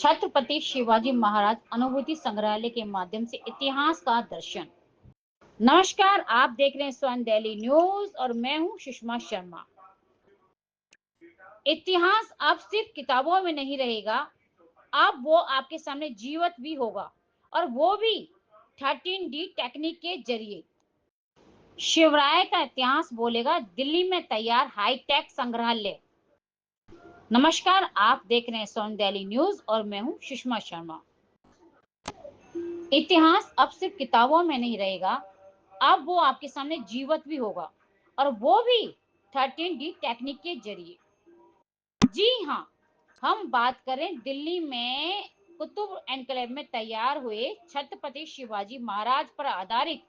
छत्रपति शिवाजी महाराज अनुभूति संग्रहालय के माध्यम से इतिहास का दर्शन। नमस्कार, आप देख रहे हैं स्वर्ण डेली न्यूज और मैं हूं सुषमा शर्मा। इतिहास अब सिर्फ किताबों में नहीं रहेगा, अब वो आपके सामने जीवित भी होगा, और वो भी 13D टेक्निक के जरिए। शिवराय का इतिहास बोलेगा दिल्ली में तैयार हाईटेक संग्रहालय। नमस्कार, आप देख रहे हैं स्वर्ण डेली न्यूज और मैं हूं सुषमा शर्मा। इतिहास अब सिर्फ किताबों में नहीं रहेगा, अब वो आपके सामने जीवित भी होगा, और वो भी 13D टेक्निक के जरिए। जी हाँ, हम बात करें दिल्ली में कुतुब एनक्लेव में तैयार हुए छत्रपति शिवाजी महाराज पर आधारित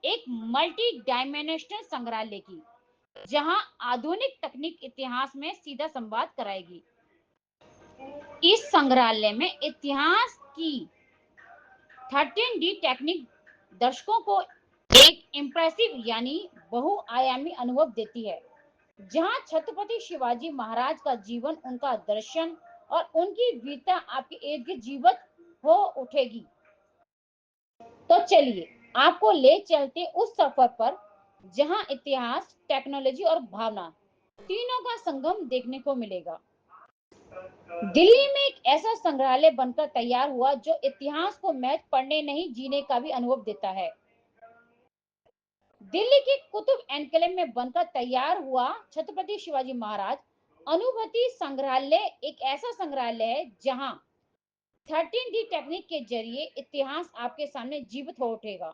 एक मल्टी डायमेंशनल संग्रहालय की, जहां आधुनिक तकनीक इतिहास में सीधा संवाद कराएगी। इस संग्रहालय में इतिहास की 13D टेक्निक दर्शकों को एक इम्प्रेसिव यानी बहुआयामी अनुभव देती है, जहां छत्रपति शिवाजी महाराज का जीवन, उनका दर्शन और उनकी वीरता आपके इर्द गिर्द जीवित हो उठेगी। तो चलिए आपको ले चलते उस सफर पर जहां इतिहास, टेक्नोलॉजी और भावना तीनों का संगम देखने को मिलेगा। दिल्ली में एक ऐसा संग्रहालय बनकर तैयार हुआ जो इतिहास को महज पढ़ने नहीं, जीने का भी अनुभव देता है। दिल्ली के कुतुब एनक्लेव में बनकर तैयार हुआ छत्रपति शिवाजी महाराज अनुभूति संग्रहालय एक ऐसा संग्रहालय है जहां 13D टेक्निक के जरिए इतिहास आपके सामने जीवित हो उठेगा।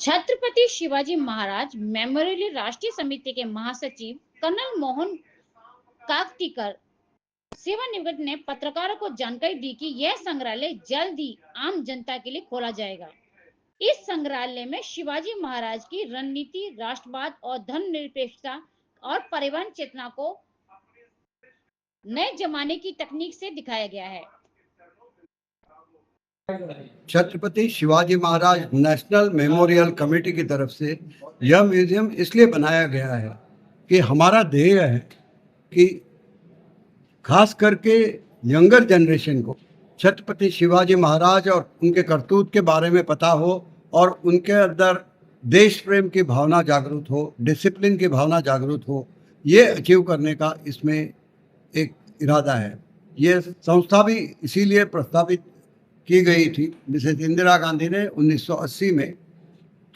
छत्रपति शिवाजी महाराज मेमोरियल राष्ट्रीय समिति के महासचिव कर्नल मोहन काकतीकर सेवानिवृत्त ने पत्रकारों को जानकारी दी कि यह संग्रहालय जल्द ही आम जनता के लिए खोला जाएगा। इस संग्रहालय में शिवाजी महाराज की रणनीति, राष्ट्रवाद और धर्मनिरपेक्षता और परिवहन चेतना को नए जमाने की तकनीक से दिखाया गया है। Chhatrapati Shivaji Maharaj national memorial committee की तरफ से यह म्यूजियम इसलिए बनाया गया है कि हमारा ध्येय है कि खास करके यंगर जनरेशन को छत्रपति शिवाजी महाराज और उनके करतूत के बारे में पता हो और उनके अंदर देश प्रेम की भावना जागृत हो, डिसिप्लिन की भावना जागृत हो। ये अचीव करने का इसमें एक इरादा है। ये संस्था भी इसीलिए प्रस्तावित की गई थी मिसेस इंदिरा गांधी ने 1980 में,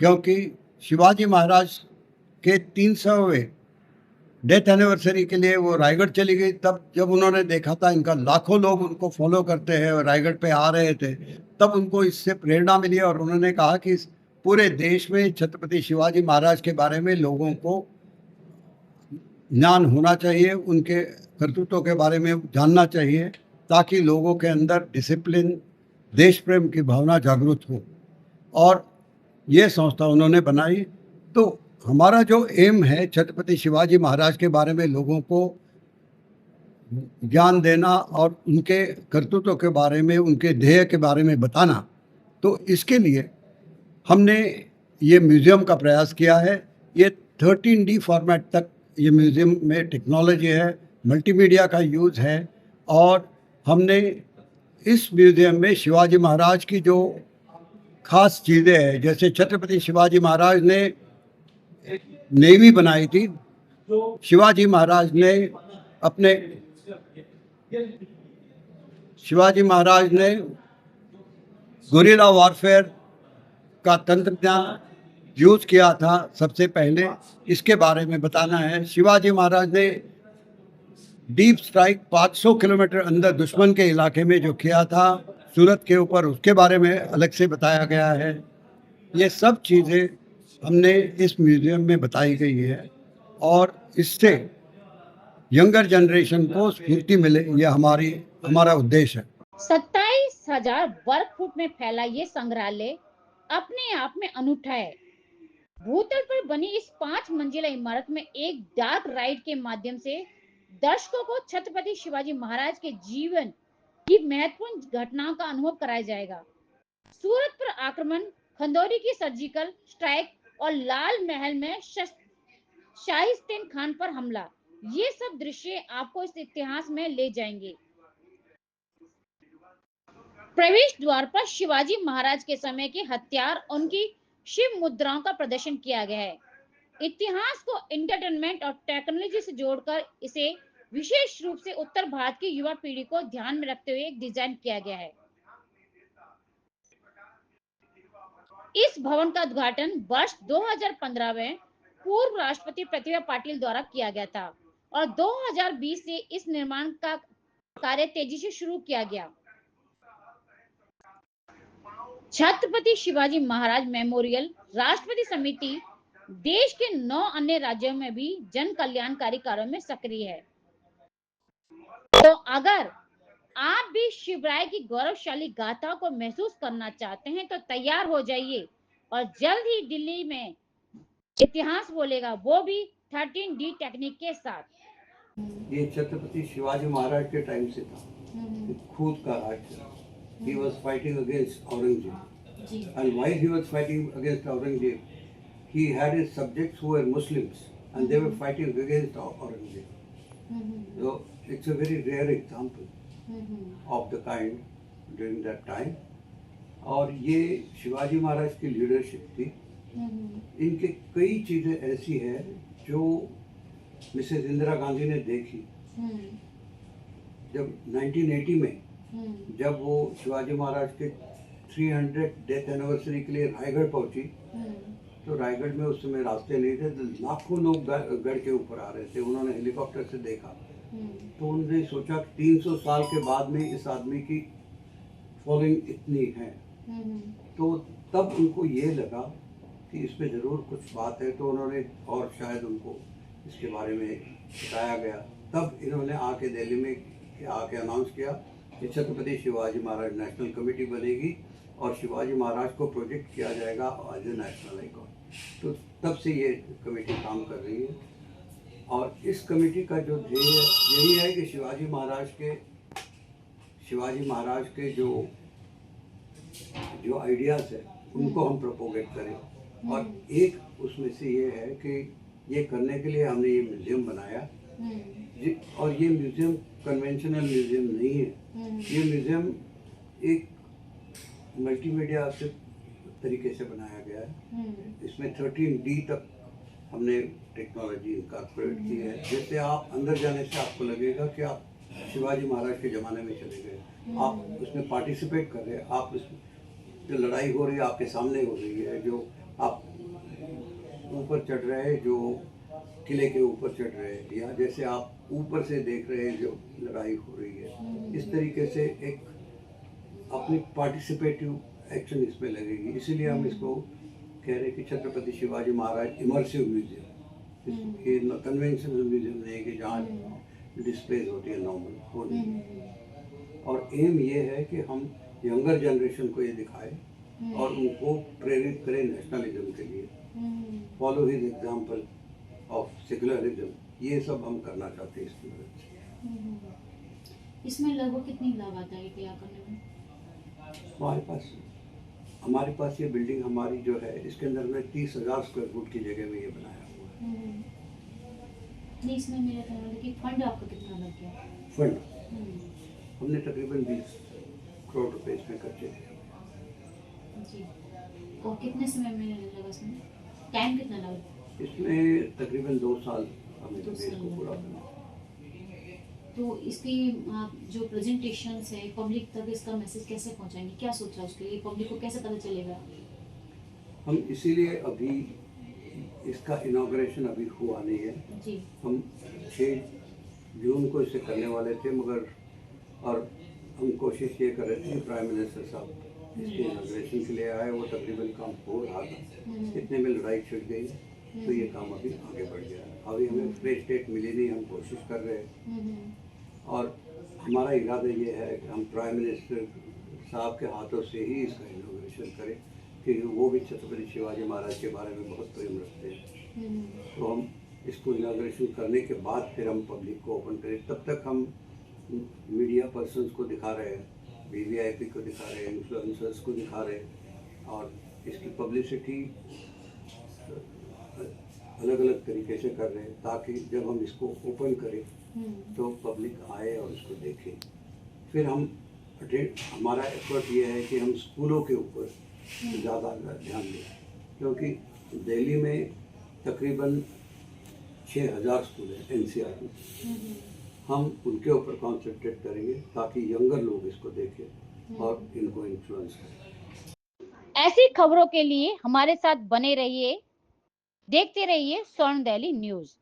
क्योंकि शिवाजी महाराज के 300वें डेथ एनिवर्सरी के लिए वो रायगढ़ चली गई। तब जब उन्होंने देखा था इनका लाखों लोग उनको फॉलो करते हैं और रायगढ़ पे आ रहे थे, तब उनको इससे प्रेरणा मिली और उन्होंने कहा कि पूरे देश में छत्रपति शिवाजी महाराज के बारे में लोगों को ज्ञान होना चाहिए, उनके करतूतों के बारे में जानना चाहिए, ताकि लोगों के अंदर डिसिप्लिन, देश प्रेम की भावना जागृत हो। और ये संस्था उन्होंने बनाई। तो हमारा जो एम है छत्रपति शिवाजी महाराज के बारे में लोगों को ज्ञान देना और उनके करतूतों के बारे में, उनके ध्येय के बारे में बताना, तो इसके लिए हमने ये म्यूज़ियम का प्रयास किया है। ये 13D फॉर्मेट तक ये म्यूज़ियम में टेक्नोलॉजी है, मल्टीमीडिया का यूज़ है, और हमने इस म्यूज़ियम में शिवाजी महाराज की जो खास चीज़ें हैं, जैसे छत्रपति शिवाजी महाराज ने नेवी बनाई थी, शिवाजी महाराज ने गुरिल्ला वॉरफेयर का तंत्र ज्ञान यूज़ किया था सबसे पहले, इसके बारे में बताना है। शिवाजी महाराज ने डीप स्ट्राइक 500 किलोमीटर अंदर दुश्मन के इलाके में जो किया था सूरत के ऊपर, उसके बारे में अलग से बताया गया है। ये सब चीज़ें हमने इस म्यूज़ियम में बताई गई है और इससे यंगर जनरेशन को स्फूर्ति मिले, यह हमारा उद्देश्य है। 27,000 वर्ग फुट में फैला ये संग्रहालय अपने आप में अनूठा है। भूतल पर बनी इस 5 मंजिला इमारत में एक डार्क राइड के माध्यम से दर्शकों को छत्रपति शिवाजी महाराज के जीवन की महत्वपूर्ण घटनाओं का अनुभव कराया जाएगा। सूरत पर आक्रमण, खंदौरी की सर्जिकल स्ट्राइक और लाल महल में शाहिस्तेन खान पर हमला, ये सब दृश्य आपको इस इतिहास में ले जाएंगे। प्रवेश द्वार पर शिवाजी महाराज के समय के हथियार, उनकी शिव मुद्राओं का प्रदर्शन किया गया है। इतिहास को एंटरटेनमेंट और टेक्नोलॉजी से जोड़कर इसे विशेष रूप से उत्तर भारत की युवा पीढ़ी को ध्यान में रखते हुए डिजाइन किया गया है। इस भवन का उद्घाटन वर्ष 2015 में पूर्व राष्ट्रपति प्रतिभा पाटिल द्वारा किया गया था और 2020 से इस निर्माण का कार्य तेजी से शुरू किया गया। छत्रपति शिवाजी महाराज मेमोरियल राष्ट्रपति समिति देश के 9 अन्य राज्यों में भी जन कल्याणकारी कार्यों में सक्रिय है। तो अगर आप भी शिवराय की गौरवशाली गाथा को महसूस करना चाहते हैं तो तैयार हो जाइए और जल्द ही दिल्ली में इतिहास बोलेगा, वो भी 13D टेक्निक के साथ। ये छत्रपति शिवाजी महाराज के टाइम से था, खुद का राज था। He was fighting against Aurangzeb, and while he was fighting against Aurangzeb, he had his subjects who were Muslims, and they were fighting against Aurangzeb. So it's a very rare example of the kind during that time. और ये शिवाजी महाराज की leadership थी। इनके कई चीजें ऐसी है जो मिसेस इंदिरा गांधी ने देखी। जब 1980 में जब वो शिवाजी महाराज के 300 डेथ एनिवर्सरी के लिए रायगढ़ पहुंची, तो रायगढ़ में उस समय रास्ते नहीं थे, तो लाखों लोग गढ़ के ऊपर आ रहे थे। उन्होंने हेलीकॉप्टर से देखा, तो उन्होंने सोचा कि 300 साल के बाद में इस आदमी की फॉलोइंग इतनी है। तो तब उनको ये लगा कि इसमें ज़रूर कुछ बात है, तो उन्होंने, और शायद उनको इसके बारे में बताया गया, तब इन्होंने आके दिल्ली में आके अनाउंस किया कि छत्रपति शिवाजी महाराज नेशनल कमेटी बनेगी और शिवाजी महाराज को प्रोजेक्ट किया जाएगा एज ए नेशनल आइकॉन। तो तब से ये कमेटी काम कर रही है, और इस कमेटी का जो ध्येय यही है कि शिवाजी महाराज के जो आइडियाज़ है उनको हम प्रोपोगेट करें। और एक उसमें से ये है कि ये करने के लिए हमने ये म्यूज़ियम बनाया, और ये म्यूज़ियम कन्वेंशनल म्यूज़ियम नहीं है। ये म्यूज़ियम एक मल्टीमीडिया से तरीके से बनाया गया है। इसमें 13D तक हमने टेक्नोलॉजी इनकॉर्पोरेट की है, जिससे आप अंदर जाने से आपको लगेगा कि आप शिवाजी महाराज के ज़माने में चले गए। आप उसमें पार्टिसिपेट कर रहे हैं, आप उसमें जो लड़ाई हो रही है आपके सामने हो रही है, जो आप ऊपर चढ़ रहे हैं, जो किले के ऊपर चढ़ रहे हैं, या जैसे आप ऊपर से देख रहे हैं जो लड़ाई हो रही है, इस तरीके से एक अपनी पार्टिसिपेटिव एक्शन इसमें लगेगी। इसीलिए हम इसको कह रहे हैं कि छत्रपति शिवाजी महाराज इमर्सिव म्यूजियम। ये कन्वेंशनल म्यूजियम नहीं कि जहाँ डिस्प्लेज होती है नॉर्मल, वो नहीं। और एम ये है कि हम यंगर जनरेशन को ये दिखाएं और उनको प्रेरित करें नेशनलिज्म के लिए, follow his example of secularism. ये सब हम करना चाहते हैं इसकी मदद से। इसमें लगभग कितनी लागत आई तैयार करने में? हमारे पास ये बिल्डिंग हमारी जो है, इसके अंदर में 30,000 स्क्वायर फुट की जगह में ये बनाया हुआ है। नहीं, इसमें मेरा कहना है कि फंड आपका कितना लग गया? फंड हमने तकरीबन 20 करोड़ रुपए इसमें खर्चे किए जी। और कितने समय में लगा इसमें? टाइम कितना लगा? इसमें तकरीबन 2 साल हमें तो इसको पूरा करना। तो इसकी जो प्रेजेंटेशन है पब्लिक तक इसका मैसेज कैसे पहुंचाएंगे, क्या सोचा उसके लिए, पब्लिक को कैसे पता चलेगा? हम इसीलिए अभी इसका इनॉग्रेशन अभी हुआ नहीं है जी। हम 6 जून को इसे करने वाले थे, मगर और हम कोशिश ये कर रहे थे कि प्राइम मिनिस्टर साहब इसके इनॉग्रेशन के लिए आए। वो तकरीबन काम हो रहा था, इतने में लड़ाई छिड़ गई, तो ये काम अभी आगे बढ़ गया। अभी हमें फ्रेश डेट मिली नहीं, हम कोशिश कर रहे हैं, और हमारा इरादा ये है कि हम प्राइम मिनिस्टर साहब के हाथों से ही इसका इनॉग्रेशन करें, क्योंकि वो भी छत्रपति शिवाजी महाराज के बारे में बहुत प्रेम रखते हैं। तो हम इसको इनॉग्रेशन करने के बाद फिर हम पब्लिक को ओपन करें। तब तक हम मीडिया पर्सन्स को दिखा रहे हैं, VVIP को दिखा रहे हैं, इन्फ्लुएंसर्स को दिखा रहे हैं, और इसकी पब्लिसिटी अलग अलग तरीके से कर रहे हैं, ताकि जब हम इसको ओपन करें तो पब्लिक आए और इसको देखे। फिर हम हमारा एफर्ट ये है कि हम स्कूलों के ऊपर ज़्यादा ध्यान दें, क्योंकि दिल्ली में तकरीबन 6000 स्कूल हैं एनसीआर में। हम उनके ऊपर कॉन्सेंट्रेट करेंगे ताकि यंगर लोग इसको देखें और इनको इन्फ्लुएंस करें। ऐसी खबरों के लिए हमारे साथ बने रहिए, देखते रहिए स्वर्ण दिल्ली न्यूज।